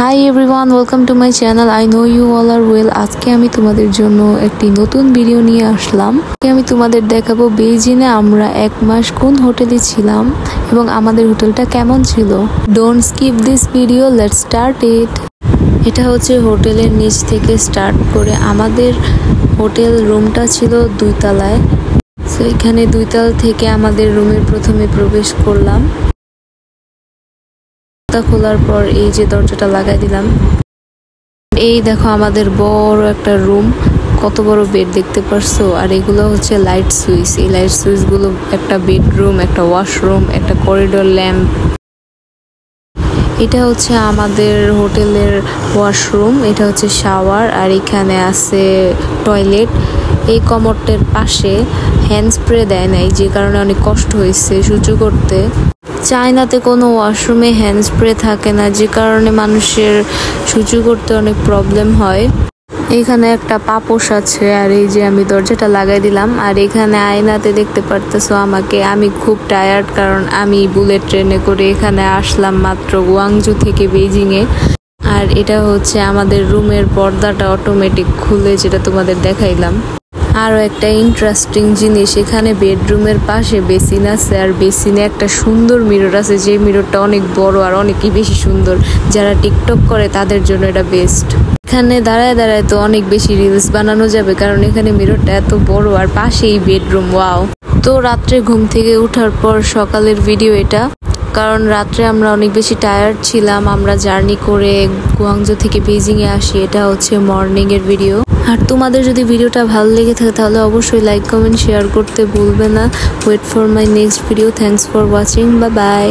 High everyone, welcome to my channel. I know you all are well. আজকে আমি তোমাদের জন্য একটি নতুন ভিডিও নিয়ে আসলাম। আমি তোমাদের দেখাবো বেইজিংয়ে আমরা 1 মাস কোন হোটেলে ছিলাম এবং আমাদের হোটেলটা কেমন ছিল। Don't skip this video, let's start it. এটা হচ্ছে হোটেলের নিচ থেকে স্টার্ট করে আমাদের হোটেল রুমটা ছিল 2 তলায়। সো এখানে 2 তলা থেকে আমাদের রুমে প্রথমে প্রবেশ করলাম। খোলার পর এই যে দরজাটা লাগাই দিলাম। এই দেখো আমাদের বড় একটা রুম, কত বড় বেড দেখতে পারছো। আর এগুলো হচ্ছে লাইট সুইচ। এই লাইট সুইচ গুলো একটা বেডরুম, একটা ওয়াশরুম, একটা করিডোর ল্যাম্প। এটা হচ্ছে আমাদের হোটেলের ওয়াশরুম, এটা হচ্ছে শাওয়ার, আর এখানে আছে টয়লেট। এই কমোডের পাশে হ্যান্ড স্প্রে দেয় নাই, যে কারণে অনেক কষ্ট হয়েছে সহ্য করতে। চায়নাতে কোনো ওয়াশরুমে হ্যান্ড স্প্রে থাকে না, যে কারণে মানুষের সহ্য করতে অনেক প্রবলেম হয়। এখানে একটা পাপোশ আছে, আর এই যে আমি দরজাটা লাগাই দিলাম। আর এখানে আয়নাতে দেখতে পারতেছো আমাকে। আমি খুব টায়ার্ড, কারণ আমি বুলেট ট্রেনে করে এখানে আসলাম মাত্র গুয়াংজু থেকে বেইজিংয়ে। আর এটা হচ্ছে আমাদের রুমের পর্দাটা অটোমেটিক খুলে, যেটা তোমাদের দেখাইলাম। আরও একটা ইন্টারেস্টিং জিনিস, এখানে বেডরুমের পাশে বেসিন আছে, আর বেসিনে একটা সুন্দর মিরর আছে, যে মিররটা অনেক বড় আর অনেকই বেশি সুন্দর। যারা টিকটক করে তাদের জন্য এটা বেস্ট। এখানে দাঁড়ায় দাঁড়ায় তো অনেক বেশি রিলস বানানো যাবে, কারণ এখানে মিররটা এত বড় আর পাশেই বেডরুম। ওয়াও। তো রাত্রে ঘুম থেকে ওঠার পর সকালের ভিডিও এটা, কারণ রাত্রে আমরা অনেক বেশি টায়ার্ড ছিলাম। আমরা জার্নি করে গুয়াংজু থেকে বেইজিংয়ে আসি। এটা হচ্ছে মর্নিং এর ভিডিও। আর তোমাদের যদি ভিডিওটা ভালো লেগে থাকে তাহলে অবশ্যই লাইক, কমেন্ট, শেয়ার করতে ভুলবে না। Wait for my next video. Thanks for watching. Bye by.